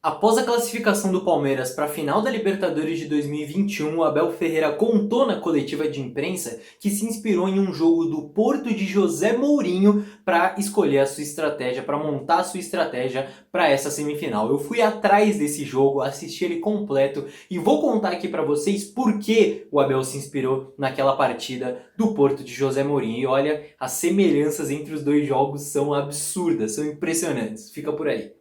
Após a classificação do Palmeiras para a final da Libertadores de 2021, o Abel Ferreira contou na coletiva de imprensa que se inspirou em um jogo do Porto de José Mourinho para escolher a sua estratégia, para montar a sua estratégia para essa semifinal. Eu fui atrás desse jogo, assisti ele completo e vou contar aqui para vocês por que o Abel se inspirou naquela partida do Porto de José Mourinho. E olha, as semelhanças entre os dois jogos são absurdas, são impressionantes. Fica por aí.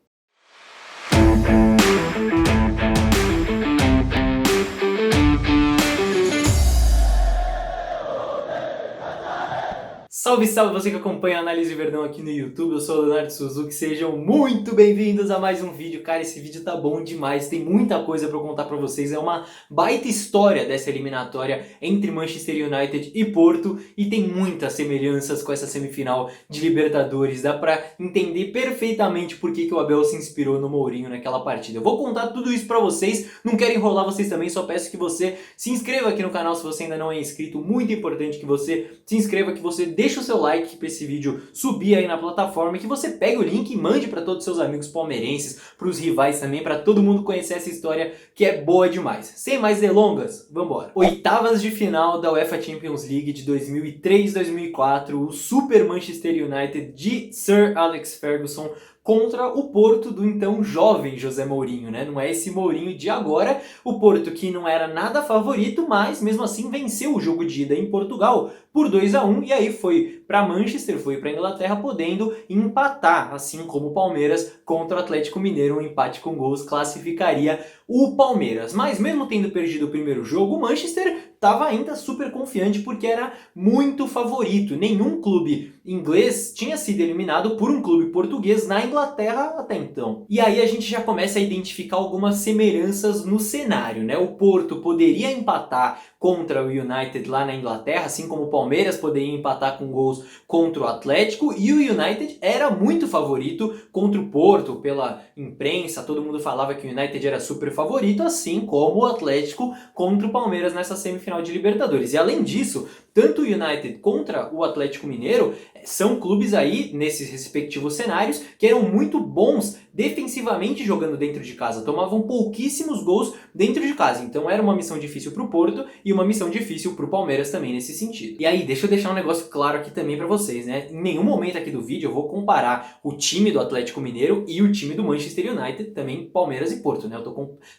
Salve, salve você que acompanha a Análise Verdão aqui no YouTube, eu sou o Leonardo Suzuki, sejam muito bem-vindos a mais um vídeo. Cara, esse vídeo tá bom demais, tem muita coisa pra eu contar pra vocês, é uma baita história dessa eliminatória entre Manchester United e Porto e tem muitas semelhanças com essa semifinal de Libertadores, dá pra entender perfeitamente por que o Abel se inspirou no Mourinho naquela partida. Eu vou contar tudo isso pra vocês, não quero enrolar vocês também, só peço que você se inscreva aqui no canal se você ainda não é inscrito, muito importante que você se inscreva, que você deixe o seu like para esse vídeo subir aí na plataforma e que você pegue o link e mande para todos os seus amigos palmeirenses, para os rivais também, para todo mundo conhecer essa história que é boa demais. Sem mais delongas, vambora! Oitavas de final da UEFA Champions League de 2003-2004, o Super Manchester United de Sir Alex Ferguson contra o Porto do então jovem José Mourinho, né? Não é esse Mourinho de agora, o Porto que não era nada favorito, mas mesmo assim venceu o jogo de ida em Portugal por 2-1 e aí foi para Manchester, foi para Inglaterra podendo empatar, assim como o Palmeiras contra o Atlético Mineiro, um empate com gols classificaria o Palmeiras. Mas mesmo tendo perdido o primeiro jogo, o Manchester estava ainda super confiante porque era muito favorito. Nenhum clube inglês tinha sido eliminado por um clube português na Inglaterra até então. E aí a gente já começa a identificar algumas semelhanças no cenário, né? O Porto poderia empatar contra o United lá na Inglaterra, assim como o Palmeiras poderia empatar com gols contra o Atlético, e o United era muito favorito contra o Porto pela imprensa, todo mundo falava que o United era super favorito, assim como o Atlético contra o Palmeiras nessa semifinal de Libertadores. E além disso, tanto o United contra o Atlético Mineiro são clubes aí, nesses respectivos cenários, que eram muito bons defensivamente jogando dentro de casa, tomavam pouquíssimos gols dentro de casa, então era uma missão difícil para o Porto e uma missão difícil para o Palmeiras também nesse sentido. E aí, deixa eu deixar um negócio claro aqui também para vocês, né? Em nenhum momento aqui do vídeo eu vou comparar o time do Atlético Mineiro e o time do Manchester United, também Palmeiras e Porto, né? Eu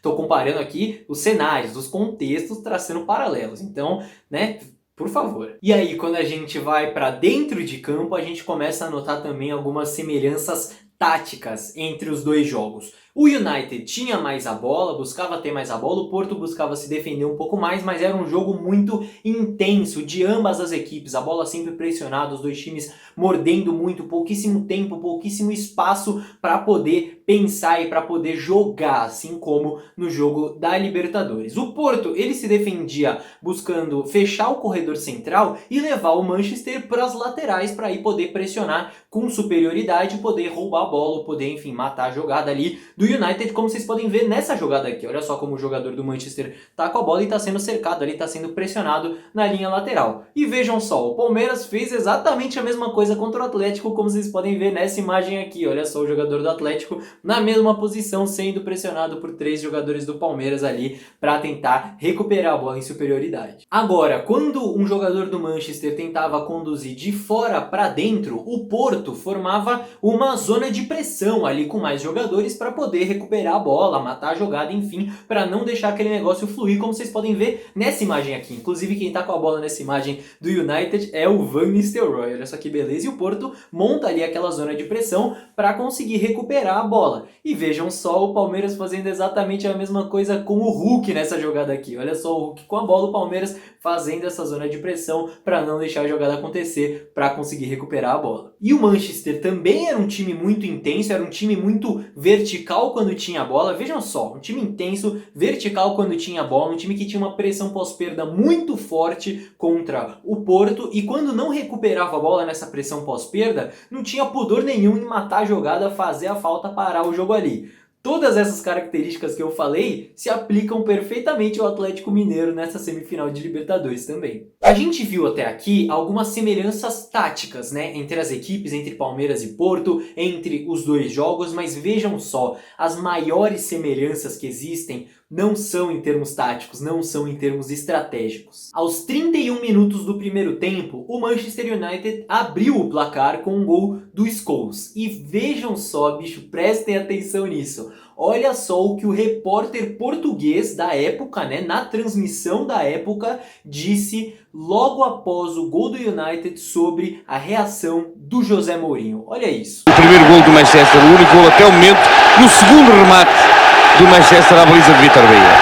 tô comparando aqui os cenários, os contextos, traçando paralelos, então, né? Por favor. E aí, quando a gente vai para dentro de campo, a gente começa a notar também algumas semelhanças táticas entre os dois jogos. O United tinha mais a bola, buscava ter mais a bola, o Porto buscava se defender um pouco mais, mas era um jogo muito intenso de ambas as equipes, a bola sempre pressionada, os dois times mordendo muito, pouquíssimo tempo, pouquíssimo espaço para poder pensar e para poder jogar, assim como no jogo da Libertadores. O Porto, ele se defendia buscando fechar o corredor central e levar o Manchester para as laterais para aí poder pressionar com superioridade, poder roubar a bola, poder, enfim, matar a jogada ali do United, como vocês podem ver nessa jogada aqui. Olha só como o jogador do Manchester tá com a bola e tá sendo cercado ali, tá sendo pressionado na linha lateral. E vejam só, o Palmeiras fez exatamente a mesma coisa contra o Atlético, como vocês podem ver nessa imagem aqui. Olha só o jogador do Atlético na mesma posição, sendo pressionado por 3 jogadores do Palmeiras ali para tentar recuperar a bola em superioridade. Agora, quando um jogador do Manchester tentava conduzir de fora para dentro, o Porto formava uma zona de pressão ali com mais jogadores para poder recuperar a bola, matar a jogada, enfim, para não deixar aquele negócio fluir, como vocês podem ver nessa imagem aqui. Inclusive, quem tá com a bola nessa imagem do United é o Van Nistelrooy. Olha só que beleza. E o Porto monta ali aquela zona de pressão para conseguir recuperar a bola. E vejam só o Palmeiras fazendo exatamente a mesma coisa com o Hulk nessa jogada aqui. Olha só o Hulk com a bola, o Palmeiras fazendo essa zona de pressão para não deixar a jogada acontecer, para conseguir recuperar a bola. E o Manchester também era um time muito intenso, era um time muito vertical quando tinha a bola. Vejam só, um time intenso, vertical quando tinha a bola, um time que tinha uma pressão pós-perda muito forte contra o Porto e quando não recuperava a bola nessa pressão pós-perda, não tinha pudor nenhum em matar a jogada, fazer a falta, parar o jogo ali. Todas essas características que eu falei se aplicam perfeitamente ao Atlético Mineiro nessa semifinal de Libertadores também. A gente viu até aqui algumas semelhanças táticas, né, entre as equipes, entre Palmeiras e Porto, entre os dois jogos, mas vejam só, as maiores semelhanças que existem não são em termos táticos, não são em termos estratégicos. Aos 31 minutos do primeiro tempo, o Manchester United abriu o placar com um gol do Scholes. E vejam só, bicho, prestem atenção nisso. Olha só o que o repórter português da época, né, na transmissão da época, disse logo após o gol do United sobre a reação do José Mourinho. Olha isso. O primeiro gol do Manchester, o único gol até o momento, no segundo remate do Manchester à baliza de Vítor Bahia.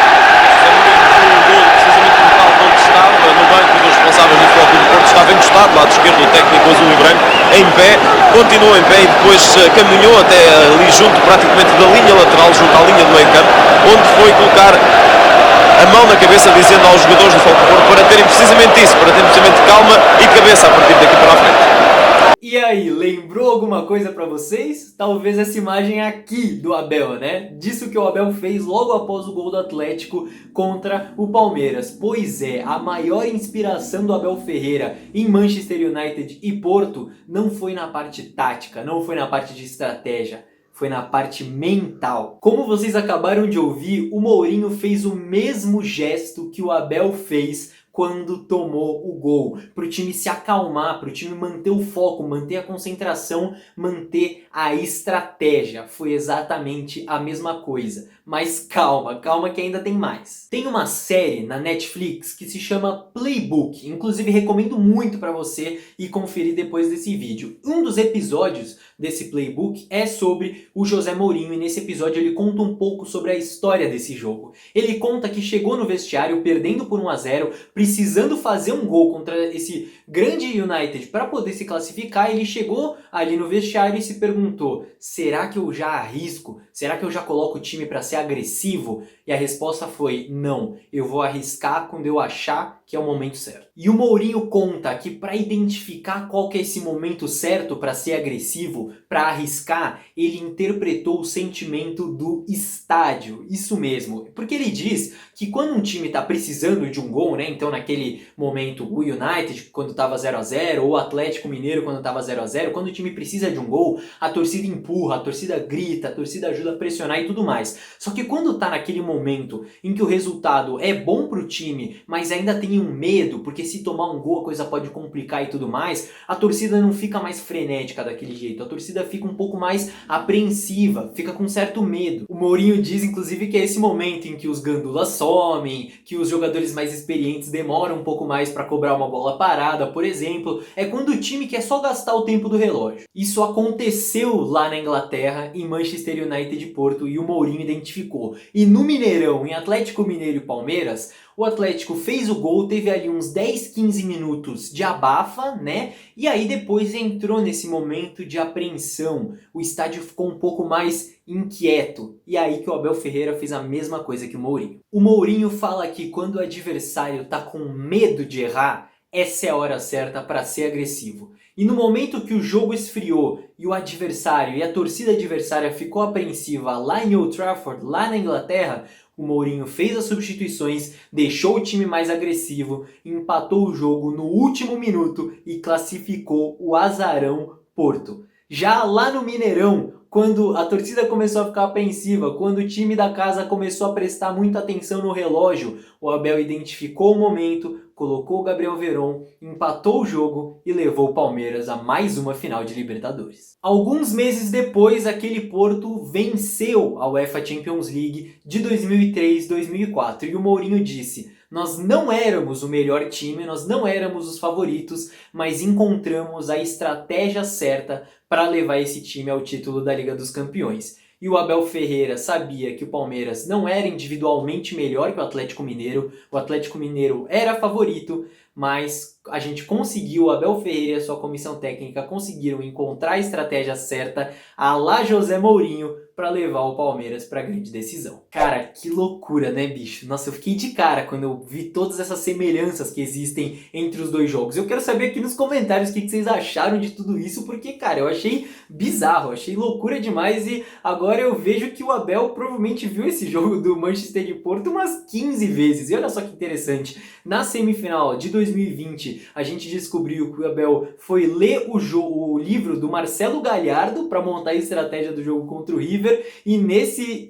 Um gol precisamente no local onde estava, no banco dos responsáveis do Futebol Clube do Porto, estava encostado, lado esquerdo, o técnico azul e branco, em pé, continuou em pé e depois caminhou até ali junto praticamente da linha lateral, junto à linha do meio campo, onde foi colocar a mão na cabeça, dizendo aos jogadores do Futebol Clube do Porto para terem precisamente isso, para terem precisamente calma e cabeça a partir daqui para a frente. E aí, lembrou alguma coisa pra vocês? Talvez essa imagem aqui do Abel, né? Disso que o Abel fez logo após o gol do Atlético contra o Palmeiras. Pois é, a maior inspiração do Abel Ferreira em Manchester United e Porto não foi na parte tática, não foi na parte de estratégia. Foi na parte mental. Como vocês acabaram de ouvir, o Mourinho fez o mesmo gesto que o Abel fez quando tomou o gol, para o time se acalmar, para o time manter o foco, manter a concentração, manter a estratégia. Foi exatamente a mesma coisa. Mas calma, calma que ainda tem mais. Tem uma série na Netflix que se chama Playbook, inclusive recomendo muito para você ir conferir depois desse vídeo. Um dos episódios desse Playbook é sobre o José Mourinho e nesse episódio ele conta um pouco sobre a história desse jogo. Ele conta que chegou no vestiário perdendo por 1-0, precisando fazer um gol contra esse grande United para poder se classificar. Ele chegou ali no vestiário e se perguntou: será que eu já arrisco? Será que eu já coloco o time para ser agressivo? E a resposta foi: não, eu vou arriscar quando eu achar que é o momento certo. E o Mourinho conta que para identificar qual que é esse momento certo para ser agressivo, para arriscar, ele interpretou o sentimento do estádio. Isso mesmo, porque ele diz que quando um time está precisando de um gol, né? Então naquele momento o United quando estava 0-0 ou o Atlético Mineiro quando estava 0-0, quando o time precisa de um gol, a torcida empurra, a torcida grita, a torcida ajuda a pressionar e tudo mais. Só que quando está naquele momento em que o resultado é bom para o time, mas ainda tem um medo, porque se tomar um gol a coisa pode complicar e tudo mais, a torcida não fica mais frenética daquele jeito, a torcida fica um pouco mais apreensiva, fica com certo medo. O Mourinho diz inclusive que é esse momento em que os gandulas somem, que os jogadores mais experientes demoram um pouco mais para cobrar uma bola parada, por exemplo, é quando o time quer só gastar o tempo do relógio. Isso aconteceu lá na Inglaterra, em Manchester United e Porto, e o Mourinho identificou. E no Mineirão, em Atlético Mineiro e Palmeiras, o Atlético fez o gol, teve ali uns 10, 15 minutos de abafa, né? E aí depois entrou nesse momento de apreensão. O estádio ficou um pouco mais inquieto. E aí que o Abel Ferreira fez a mesma coisa que o Mourinho. O Mourinho fala que quando o adversário tá com medo de errar, essa é a hora certa para ser agressivo. E no momento que o jogo esfriou e o adversário e a torcida adversária ficou apreensiva lá em Old Trafford, lá na Inglaterra, o Mourinho fez as substituições, deixou o time mais agressivo, empatou o jogo no último minuto e classificou o azarão Porto. Já lá no Mineirão, quando a torcida começou a ficar apreensiva, quando o time da casa começou a prestar muita atenção no relógio, o Abel identificou o momento, colocou o Gabriel Veron, empatou o jogo e levou o Palmeiras a mais uma final de Libertadores. Alguns meses depois, aquele Porto venceu a UEFA Champions League de 2003-2004 e o Mourinho disse: nós não éramos o melhor time, nós não éramos os favoritos, mas encontramos a estratégia certa para levar esse time ao título da Liga dos Campeões. E o Abel Ferreira sabia que o Palmeiras não era individualmente melhor que o Atlético Mineiro era favorito, mas a gente conseguiu, o Abel Ferreira e a sua comissão técnica conseguiram encontrar a estratégia certa, a lá José Mourinho, para levar o Palmeiras para a grande decisão. Cara, que loucura, né, bicho? Nossa, eu fiquei de cara quando eu vi todas essas semelhanças que existem entre os dois jogos. Eu quero saber aqui nos comentários o que vocês acharam de tudo isso, porque, cara, eu achei bizarro, achei loucura demais e agora eu vejo que o Abel provavelmente viu esse jogo do Manchester de Porto umas 15 vezes. E olha só que interessante, na semifinal de 2020, a gente descobriu que o Abel foi ler o livro do Marcelo Galhardo para montar a estratégia do jogo contra o River. E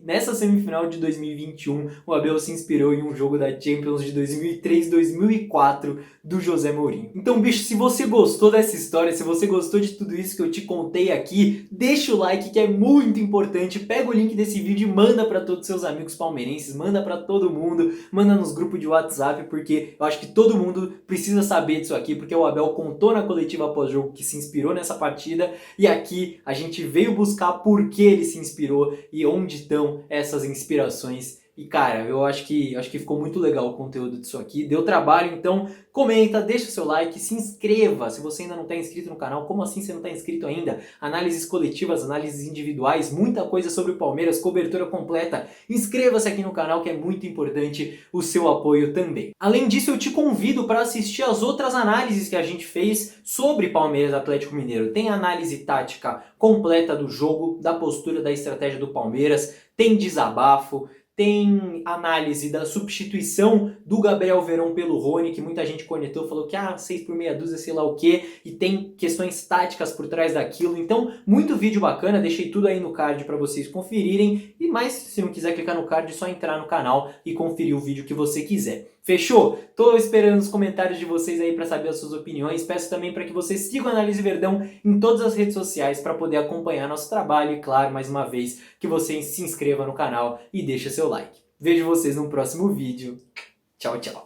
nessa semifinal de 2021, o Abel se inspirou em um jogo da Champions de 2003-2004 do José Mourinho. Então, bicho, se você gostou dessa história, se você gostou de tudo isso que eu te contei aqui, deixa o like que é muito importante, pega o link desse vídeo e manda para todos os seus amigos palmeirenses, manda para todo mundo, manda nos grupos de WhatsApp, porque eu acho que todo mundo precisa saber disso aqui, porque o Abel contou na coletiva após-jogo que se inspirou nessa partida, e aqui a gente veio buscar por que ele se inspirou e onde estão essas inspirações. E cara, eu acho que ficou muito legal o conteúdo disso aqui, deu trabalho, então comenta, deixa o seu like, se inscreva se você ainda não está inscrito no canal. Como assim você não está inscrito ainda? Análises coletivas, análises individuais, muita coisa sobre o Palmeiras, cobertura completa. Inscreva-se aqui no canal que é muito importante o seu apoio também. Além disso, eu te convido para assistir as outras análises que a gente fez sobre Palmeiras e Atlético Mineiro. Tem análise tática completa do jogo, da postura, da estratégia do Palmeiras, tem desabafo, tem análise da substituição do Gabriel Veron pelo Rony, que muita gente conectou, falou que 6 por meia dúzia, sei lá o que, e tem questões táticas por trás daquilo. Então, muito vídeo bacana, deixei tudo aí no card para vocês conferirem. E mais, se não quiser clicar no card, é só entrar no canal e conferir o vídeo que você quiser. Fechou? Tô esperando os comentários de vocês aí para saber as suas opiniões. Peço também para que vocês sigam a Análise Verdão em todas as redes sociais para poder acompanhar nosso trabalho. E claro, mais uma vez, que você se inscreva no canal e deixe seu like. Vejo vocês no próximo vídeo. Tchau, tchau.